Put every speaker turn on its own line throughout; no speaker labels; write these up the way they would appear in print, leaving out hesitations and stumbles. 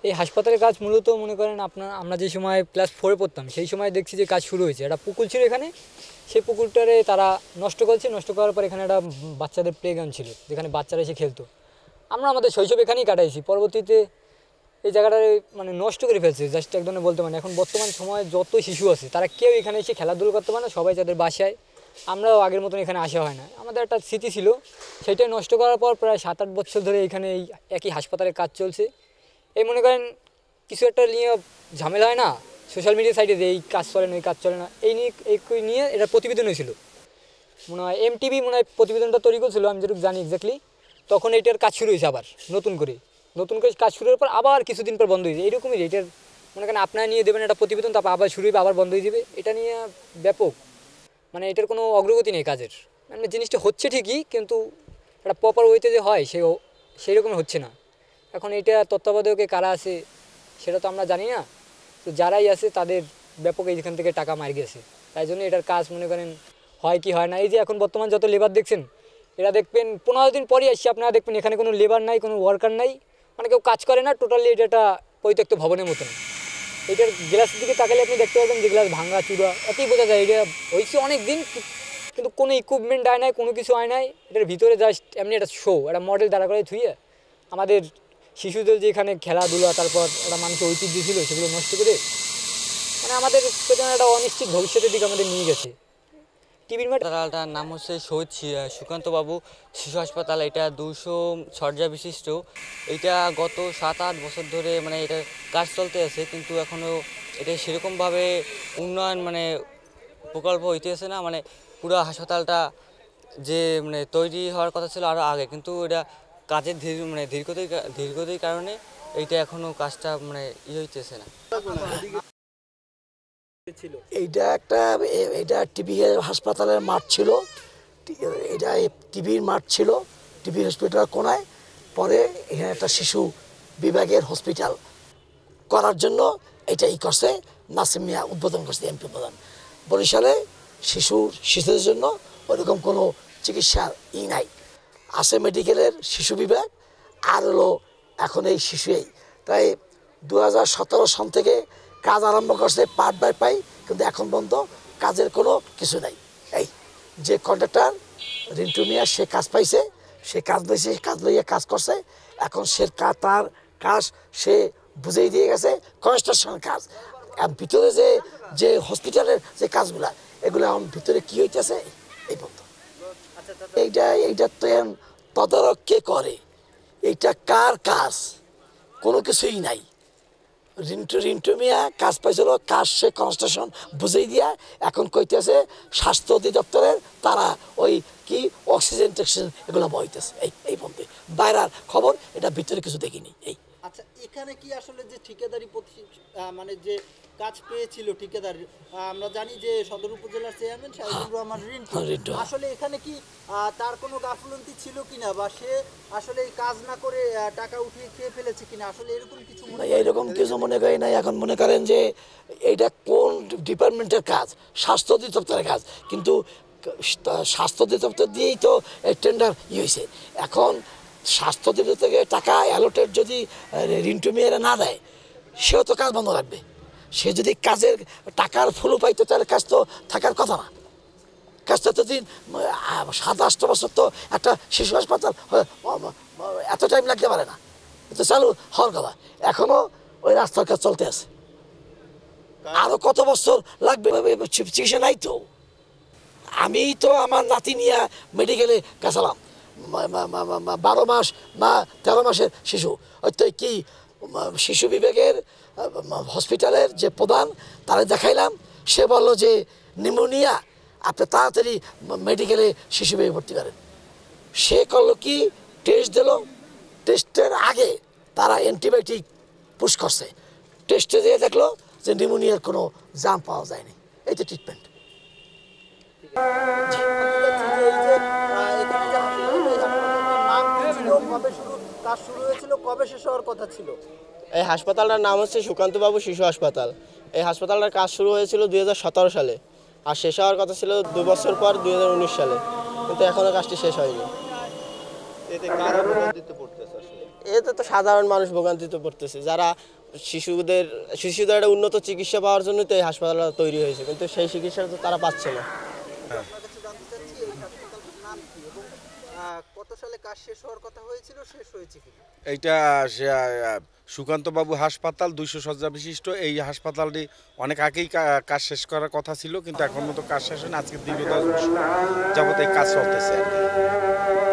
এই হাসপাতালের কাজ মূলত মনে করেন আমরা যে সময় ক্লাস 4-এ পড়তাম সেই সময় দেখছি যে কাজ শুরু হয়েছে। একটা পুকুর ছিল এখানে, সেই পুকুরটারে তারা নষ্ট করেছে। নষ্ট করার পর এখানে একটা বাচ্চাদের প্লেগ্রাউন্ড ছিল যেখানে বাচ্চারা এসে খেলতো। আমরা আমাদের শৈশব এখানেই কাটাইছি। পরবর্তীতে এই জায়গাটারে মানে নষ্ট করে ফেলছে জাস্ট এক ধরনের বলতে পারেন। এখন বর্তমান সময়ে যত শিশু আছে তারা কেউ এখানে এসে খেলাধুলো করতে পারে না, সবাই তাদের বাসায়। আমরাও আগের মতন এখানে আসা হয় না। আমাদের একটা স্মৃতি ছিল, সেইটাই নষ্ট করার পর প্রায় 7-8 বছর ধরে এখানে এই একই হাসপাতালে কাজ চলছে। এই মনে করেন কিছু একটা নিয়ে ঝামেলা হয় না সোশ্যাল মিডিয়া সাইডে, যে এই কাজ চলে না এই কাজ চলে না, এই নিয়ে এটা প্রতিবেদন হয়েছিল মনে হয়। এমটিভি মনে হয় প্রতিবেদনটা তৈরি করেছিল, আমি যেটুকু জানি এক্স্যাক্টলি। তখন এইটার কাজ শুরু হয়েছে আবার নতুন করে কাজ শুরু হওয়ার পর আবার কিছুদিন পর বন্ধ হয়েছে। এইরকমই এটার মনে করেন আপনারা নিয়ে দেবেন একটা প্রতিবেদন, তারপর আবার শুরু হবে আবার বন্ধ হয়ে যাবে। এটা নিয়ে ব্যাপক মানে এটার কোনো অগ্রগতি নেই কাজের। মানে জিনিসটা হচ্ছে ঠিকই, কিন্তু একটা প্রপার ওয়েতে যে হয় সেই রকম হচ্ছে না। এখন এটা তত্ত্বাবধায়কে কারা আছে সেটা তো আমরা জানি না। তো যারাই আছে তাদের ব্যাপক এইখান থেকে টাকা মার গেছে। তাই জন্য এটার কাজ মনে করেন হয় কি হয় না। এই যে এখন বর্তমান যত লেবার দেখছেন, এরা দেখবেন 15 দিন পরই আসছে, আপনারা দেখবেন এখানে কোনো লেবার নাই, কোনো ওয়ার্কার নাই, মানে কেউ কাজ করে না। টোটালি এটা একটা পরিত্যক্ত ভবনের মতন। এটার গ্লাসের দিকে তাকালে আপনি দেখতে পাবেন যে গ্লাস ভাঙা চূড়া, এতেই বোঝা যায় এটা হয়েছে অনেক দিন, কিন্তু কোনো ইকুইপমেন্ট আয় নাই, কোনো কিছু আয় নাই। এটার ভিতরে জাস্ট এমনি একটা শো, একটা মডেল দাঁড়া করে থুইয়ে আমাদের শিশুদের যে এখানে খেলাধুলা, তারপর একটা মানুষের ঐতিহ্য ছিল সেগুলো নষ্ট করে মানে আমাদের পেছনে একটা অনিশ্চিত ভবিষ্যতের দিকে আমাদের নিয়ে গেছে। টিভির মাঠ
হাসপাতালটার নাম হচ্ছে শহীদ সুকান্ত বাবু শিশু হাসপাতাল। এটা 200 শয্যা বিশিষ্ট। এটা গত 7-8 বছর ধরে মানে এটা কাজ চলতে আছে, কিন্তু এখনও এটা সেরকমভাবে উন্নয়ন মানে প্রকল্প হইতেছে না। মানে পুরো হাসপাতালটা যে মানে তৈরি হওয়ার কথা ছিল আরও আগে, কিন্তু এটা কাজের ধীরগতির কারণে এইটা এখনও কাজটা মানে হইতেছে না।
এইটা একটা এটা টিবি হাসপাতালের মাঠ ছিল। এটা টিবির মাঠ ছিল, টিবি হসপিটালের কোনায়। পরে এখানে একটা শিশু বিভাগের হসপিটাল করার জন্য এটা করছে নাসিম মিয়া, উদ্বোধন করছে এমপি প্রধান। বরিশালে শিশুদের জন্য ওরকম কোনো চিকিৎসার নাই। আছে মেডিকেলের শিশু বিভাগ, আর হলো এখন এই শিশুই। তাই 2017 সাল থেকে কাজ আরম্ভ করছে পার্ট বাই পাই, কিন্তু এখন পর্যন্ত কাজের কোনো কিছু নাই। এই যে কন্ট্রাক্টর রিন্টু মিয়া, সে কাজ পাইছে, সে কাজ লইয়া কাজ করছে। এখন তার কাজ সে বুঝেই দিয়ে গেছে কনস্ট্রাকশনের কাজ। ভিতরে যে হসপিটালের যে কাজগুলা, এগুলো এখন ভিতরে কি হইতেছে এই পর্যন্ত এইটা তদারক কে করে, এইটা কার কাজ, কোনো কিছুই নাই। রিন্টু মিয়া কাজ পাইছিল, কাজ সে কনস্ট্রাকশন বুঝেই দিয়া এখন কইতেছে স্বাস্থ্য অধিদপ্তরের তারা ওই কি অক্সিজেন টক্সিজেন এগুলো বইতেছে। এই বলতে বাইরের খবর, এটা ভিতরে কিছু দেখিনি।
আচ্ছা, এখানে কি আসলে যে ঠিকাদারি মানে যে কাজ পেয়েছিল ঠিকাদার, আমরা জানি যে সদর উপজেলার চেয়ারম্যান শাহিদুর রহমান রিন্টু, আসলে এখানে কি তার কোনো গাফলতি ছিল কিনা, বা সে আসলে এই কাজ না করে টাকা উঠিয়ে খেয়ে ফেলেছে কিনা, আসলে এরকম কিছু
এরকম কিছু মনে করি নাই। এখন মনে করেন যে এটা কোন ডিপার্টমেন্টের কাজ, স্বাস্থ্য অধিদপ্তরের কাজ, কিন্তু স্বাস্থ্য অধিদপ্তর দিয়েই তো টেন্ডার হয়েছে। এখন স্বাস্থ্য অধিদপ্তর থেকে টাকা অ্যালোটেড যদি রিন্টু মেয়েরা না দেয়, সেও তো কাজ বন্ধ রাখবে। সে যদি কাজের টাকার ফুলও পাইতো তাহলে কাজ তো থাকার কথা না। কাজটা তো দিন 7-8 বছর তো একটা শিশু হাসপাতাল এত টাইম লাগতে পারে না, তো চালু হওয়ার কথা। এখনো ওই রাস্তার কাজ চলতে আছে, আরো কত বছর লাগবে চিকিৎসা নাই তো। আমি তো আমার নাতি নিয়ে মেডিকেলে গেছিলাম, 12 মাস না 13 মাসের শিশু। হয়তো কি শিশু বিভাগের হসপিটালের যে প্রধান, তারা দেখাইলাম, সে বললো যে নিউমোনিয়া, আপনি তাড়াতাড়ি মেডিকেলে শিশু বিভাগে ভর্তি করেন। সে করলো কি টেস্ট দিল, টেস্টের আগে তারা অ্যান্টিবায়োটিক পুশ করছে, টেস্টে দিয়ে দেখলো যে নিউমোনিয়ার কোনো জাম পাওয়া যায়নি। এই তো ট্রিটমেন্ট।
এই হাসপাতালটার নাম হচ্ছে সুকান্ত বাবু শিশু হাসপাতাল। এই হাসপাতালটার কাজ শুরু হয়েছিল 2017 সালে, আর শেষ হওয়ার কথা ছিল 2 বছর পর 2019 সালে, কিন্তু এখনো কাজটি শেষ হয়নি। এতে তো সাধারণ মানুষ ভোগান্তিতে পড়তেছে, যারা শিশুদের একটা উন্নত চিকিৎসা পাওয়ার জন্য তো এই হাসপাতালটা তৈরি হয়েছে, কিন্তু সেই চিকিৎসা তো তারা পাচ্ছে না।
আপনার কাছে জানতে চাচ্ছি এই হাসপাতালটার নাম কি এবং কত সালে কাজ শেষ হওয়ার কথা হয়েছিল, শেষ হয়েছে কি?
এইটা সুকান্তবাবু হাসপাতাল 200 শয্যা বিশিষ্ট। এই হাসপাতালটি অনেক আগেই কাজ শেষ করার কথা ছিল, কিন্তু এখন মতো কাজ শেষ হয়নি। আজকে দীর্ঘ 10 বছর যাবত এই কাজ চলতেছে আর কি,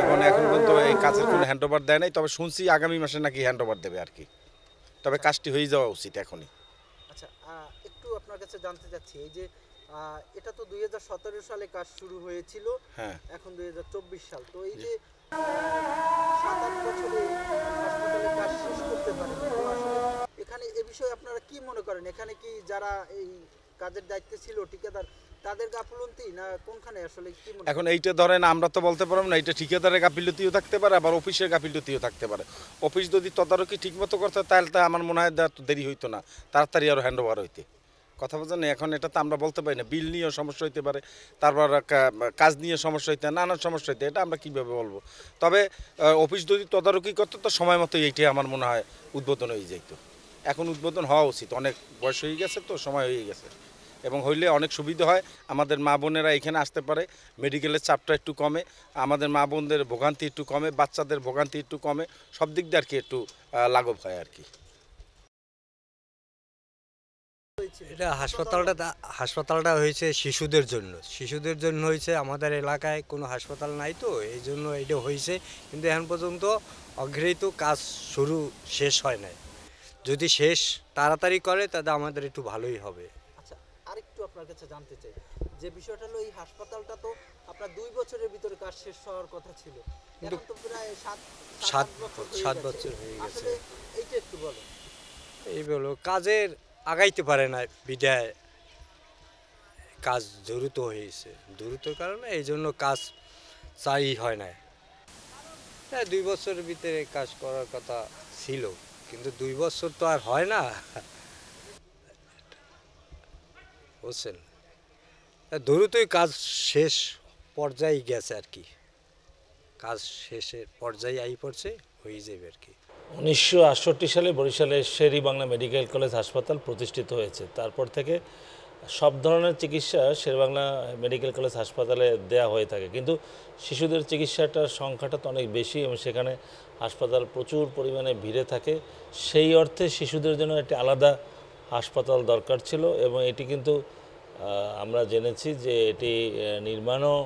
এবং এখন পর্যন্ত এই কাজের কোনো হ্যান্ডওভার দেয় নাই। তবে শুনছি আগামী মাসে নাকি হ্যান্ডওভার দেবে আর কি, তবে কাজটি হয়ে যাওয়া উচিত এখনই।
আচ্ছা, একটু আপনার কাছে জানতে চাচ্ছি এই যে এটা তো 2017 সালে কাজ শুরু হয়েছিল,
হ্যাঁ,
এখন 2024 সাল, তো এই যে 7-8 বছরে এই হাসপাতালে কাজ শেষ করতে পারেন, তো আসলে এখানে এ বিষয়ে আপনারা কি মনে করেন? এখানে কি যারা এই কাজের দায়িত্বে ছিল ঠিকাদার, তাদের গাফলতি না কোনখানে আসলে কি মনে
এখন এইটা ধরেন আমরা তো বলতে পারবো না, এটা ঠিকাদারের গাফিলতিও থাকতে পারে, আবার অফিসের গাফিলতিও থাকতে পারে। অফিস যদি তদারকি ঠিকমতো করতে তাহলে তো আমার মনে হয় দেরি হইতো না, তাড়াতাড়ি আরও হ্যান্ডওভার হইতে। কথা বলছেন, এখন এটা তো আমরা বলতে পারি না। বিল নিয়েও সমস্যা হইতে পারে, তারপর কাজ নিয়ে সমস্যা হইতে, নানান সমস্যা হইতে, এটা আমরা কীভাবে বলবো। তবে অফিস যদি তদারকি করতো তো সময় মতো এইটাই আমার মনে হয় উদ্বোধন হয়ে যেত। এখন উদ্বোধন হওয়া উচিত, অনেক বয়স হয়ে গেছে তো, সময় হয়ে গেছে, এবং হইলে অনেক সুবিধা হয়। আমাদের মা বোনেরা এখানে আসতে পারে, মেডিকেলের চাপটা একটু কমে, আমাদের মা বোনদের ভোগান্তি একটু কমে, বাচ্চাদের ভোগান্তি একটু কমে, সব দিক দিয়ে আর কি একটু লাঘব হয় আর কি।
এটা হাসপাতালটা হয়েছে শিশুদের জন্য হয়েছে। আমাদের এলাকায় কোনো হাসপাতাল নাই, তো এই জন্য এটা হয়েছে, কিন্তু এখন পর্যন্ত অগৃহীত কাজ শেষ হয় নাই। যদি শেষ তাড়াতাড়ি করে তাহলে আমাদের একটু ভালোই হবে।
আচ্ছা, আরেকটু আপনার কাছে জানতে চাই যে বিষয়টা হলো এই হাসপাতালটা তো আপনার 2 বছরের ভিতরে কাজ শেষ হওয়ার কথা ছিল, এখন তো প্রায় 7 বছর হয়ে গেছে। আসলে এইটা একটু বলেন।
এই বলো কাজের আগাইতে পারে না, বিদায় কাজ দ্রুত হয়েছে, দ্রুত কারণে এই জন্য কাজ হয় না। 2 বছরের ভিতরে কাজ করার কথা ছিল, কিন্তু 2 বছর তো আর হয় না, বুঝছেন। দ্রুতই কাজ শেষ পর্যায়ে গেছে আর কি, কাজ শেষের পর্যায়ে পড়ছে, হয়ে যাবে আর কি।
1968 সালে বরিশালে শের-ই বাংলা মেডিকেল কলেজ হাসপাতাল প্রতিষ্ঠিত হয়েছে। তারপর থেকে সব ধরনের চিকিৎসা শের-ই-বাংলা মেডিকেল কলেজ হাসপাতালে দেয়া হয়ে থাকে, কিন্তু শিশুদের চিকিৎসাটার সংখ্যাটা তো অনেক বেশি, এবং সেখানে হাসপাতাল প্রচুর পরিমাণে ভিড়ে থাকে। সেই অর্থে শিশুদের জন্য একটি আলাদা হাসপাতাল দরকার ছিল, এবং এটি কিন্তু আমরা জেনেছি যে এটি নির্মাণও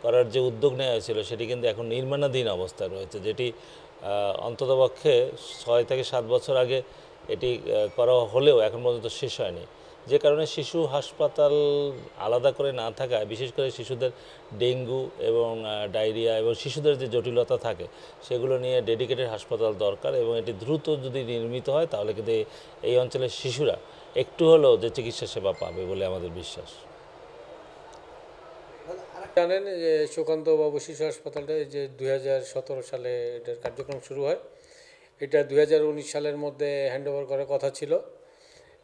করার যে উদ্যোগ নেওয়া হয়েছিল সেটি কিন্তু এখন নির্মাণাধীন অবস্থায় রয়েছে, যেটি অন্ততপক্ষে 6 থেকে 7 বছর আগে এটি করা হলেও এখন পর্যন্ত শেষ হয়নি। যে কারণে শিশু হাসপাতাল আলাদা করে না থাকায়, বিশেষ করে শিশুদের ডেঙ্গু এবং ডায়রিয়া এবং শিশুদের যে জটিলতা থাকে সেগুলো নিয়ে ডেডিকেটেড হাসপাতাল দরকার, এবং এটি দ্রুত যদি নির্মিত হয় তাহলে কিন্তু এই অঞ্চলের শিশুরা একটু হলেও যে চিকিৎসা সেবা পাবে বলে আমাদের বিশ্বাস।
জানেন যে সুকান্ত বাবু শিশু হাসপাতালটা যে 2017 সালে এটার কার্যক্রম শুরু হয়, এটা 2019 সালের মধ্যে হ্যান্ডওভার করার কথা ছিল,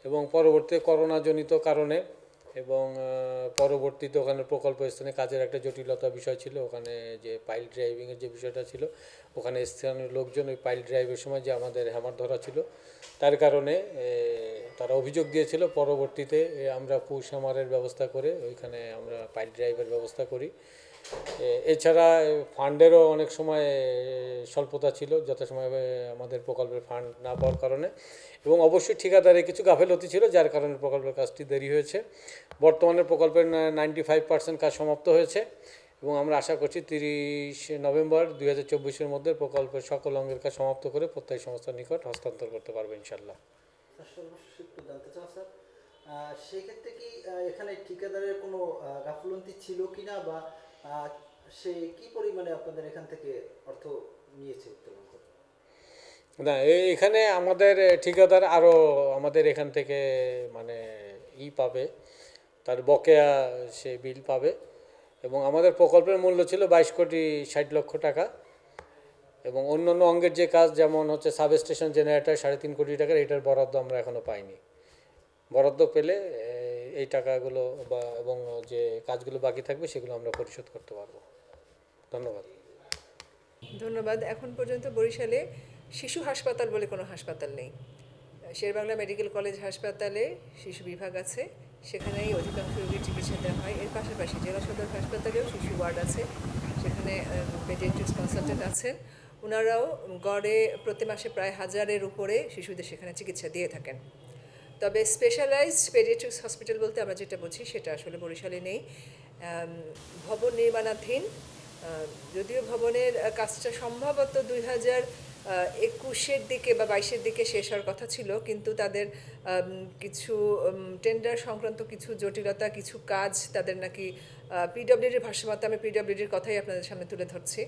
এবং পরবর্তী করোনাজনিত কারণে এবং পরবর্তীতে ওখানে প্রকল্প স্থানে কাজের একটা জটিলতা বিষয় ছিল, ওখানে যে পাইল ড্রাইভিংয়ের যে বিষয়টা ছিল, ওখানে স্থানীয় লোকজন ওই পাইল ড্রাইভের সময় যে আমাদের হ্যামার ধরা ছিল তার কারণে তারা অভিযোগ দিয়েছিল। পরবর্তীতে আমরা পুশ হ্যামারের ব্যবস্থা করে ওইখানে আমরা পাইল ড্রাইভের ব্যবস্থা করি। এছাড়া ফান্ডেরও অনেক সময় স্বল্পতা ছিল, যথাসময়ে আমাদের প্রকল্পের ফান্ড না পাওয়ার কারণে, এবং অবশ্যই ঠিকাদারে কিছু গাফেলতি ছিল, যার কারণে প্রকল্পের কাজটি দেরি হয়েছে। বর্তমানে প্রকল্পের 95% কাজ সমাপ্ত হয়েছে, এবং আমরা আশা করছি 30 নভেম্বর 2024-এর মধ্যে প্রকল্পের সকল অঙ্গের কাজ সমাপ্ত করে প্রত্যয় সংস্থার নিকট হস্তান্তর করতে পারবে ইনশাল্লাহ।
সর্বশেষ একটু জানতে চান স্যার, সেক্ষেত্রে কি এখানে ঠিকাদারের কোনো গাফলতি ছিল কিনা, বা সে কি পরিমাণে আপনাদের এখান থেকে অর্থ নিয়েছে উত্তোলন করে?
না, এখানে আমাদের ঠিকাদার আরও আমাদের এখান থেকে মানে পাবে, তার বকেয়া সে বিল পাবে, এবং আমাদের প্রকল্পের মূল্য ছিল 22,60,00,000 টাকা, এবং অন্যান্য অঙ্গের যে কাজ যেমন হচ্ছে সাবস্টেশন জেনারেটর 3.5 কোটি টাকার, এটার বরাদ্দ আমরা এখনও পাইনি। বরাদ্দ পেলে এই টাকাগুলো এবং যে কাজগুলো বাকি থাকবে সেগুলো আমরা পরিশোধ করতে পারবো। ধন্যবাদ।
এখন পর্যন্ত বরিশালে শিশু হাসপাতাল বলে কোনো হাসপাতাল নেই। শেরেবাংলা মেডিকেল কলেজ হাসপাতালে শিশু বিভাগ আছে, সেখানেই অধিকাংশ রোগীর চিকিৎসা দেওয়া হয়। এর পাশাপাশি জেলা সদর হাসপাতালেও শিশু ওয়ার্ড আছে, সেখানে পেডিয়াট্রিক্স কনসালটেন্ট আছেন। ওনারাও গড়ে প্রতি মাসে প্রায় 1000-এর উপরে শিশুদের সেখানে চিকিৎসা দিয়ে থাকেন। তবে স্পেশালাইজড পেডিয়াট্রিক্স হসপিটাল বলতে আমরা যেটা বুঝি সেটা আসলে বরিশালে নেই। ভবন নির্মাণাধীন, যদিও ভবনের কাজটা সম্ভবত 2021-এর দিকে বা 22-এর দিকে শেষ হওয়ার কথা ছিল, কিন্তু তাদের কিছু টেন্ডার সংক্রান্ত কিছু জটিলতা, কিছু কাজ তাদের নাকি পিডব্লিউডির ভাষ্যমতে, আমি পিডব্লিউডির কথাই আপনাদের সামনে তুলে ধরছি,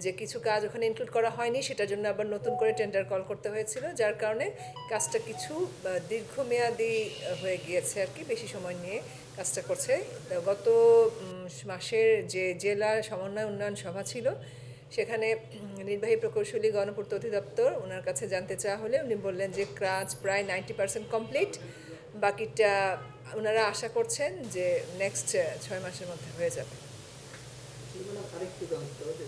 যে কিছু কাজ ওখানে ইনক্লুড করা হয়নি, সেটার জন্য আবার নতুন করে টেন্ডার কল করতে হয়েছিল, যার কারণে কাজটা কিছু দীর্ঘমেয়াদী হয়ে গিয়েছে আর কি, বেশি সময় নিয়ে কাজটা করছে। গত মাসের যে জেলা সমন্বয় উন্নয়ন সভা ছিল, সেখানে নির্বাহী প্রকৌশলী গণপূর্ত অধিদপ্তর ওনার কাছে জানতে চাওয়া হলে উনি বললেন যে কাজ প্রায় 90% কমপ্লিট, বাকিটা ওনারা আশা করছেন যে নেক্সট 6 মাসের মধ্যে হয়ে যাবে।
আরেকটু জানতে হবে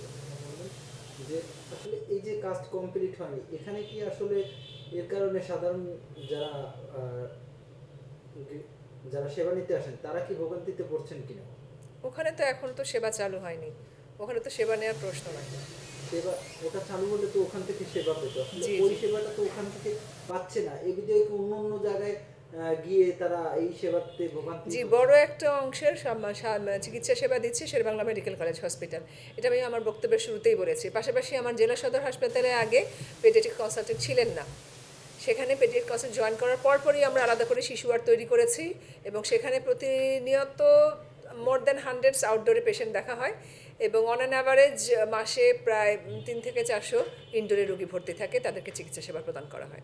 যে আসলে এই যে কাজ কমপ্লিট হয়নি, এখানে কি আসলে এর কারণে সাধারণ যারা সেবা নিতে আসেন তারা কি ভোগান্তিতে পড়ছেন কিনা?
ওখানে তো এখন তো সেবা চালু হয়নি, ওখানে তো সেবা নেওয়ার প্রশ্ন নয়।
সেবা ওটা চালু হলে তো ওখান থেকে সেবা পেত, আসলে
জি,
ওই
জি।
সেবাটা তো ওখান থেকে পাচ্ছে না, এই বিধায় কি অন্য জায়গায় গিয়ে তারা এই সেবাতে ভোগান্তি?
জি, বড় একটা অংশের চিকিৎসা সেবা দিচ্ছে শেরেবাংলা মেডিকেল কলেজ হসপিটাল, এটা আমি আমার বক্তব্যের শুরুতেই বলেছি। পাশাপাশি আমার জেলা সদর হাসপাতালে আগে পেডিয়াট্রিক কনসালটেন্ট ছিলেন না, সেখানে পেডিয়াট্রিক কনসালটেন্ট জয়েন করার পরপরই আমরা আলাদা করে শিশু ওয়ার্ড তৈরি করেছি, এবং সেখানে প্রতিনিয়ত মোর দ্যান 100 আউটডোরে পেশেন্ট দেখা হয়, এবং অন অ্যান অ্যাভারেজ মাসে প্রায় 3 থেকে 400 ইনডোরে রোগী ভর্তি থাকে, তাদেরকে চিকিৎসা সেবা প্রদান করা হয়।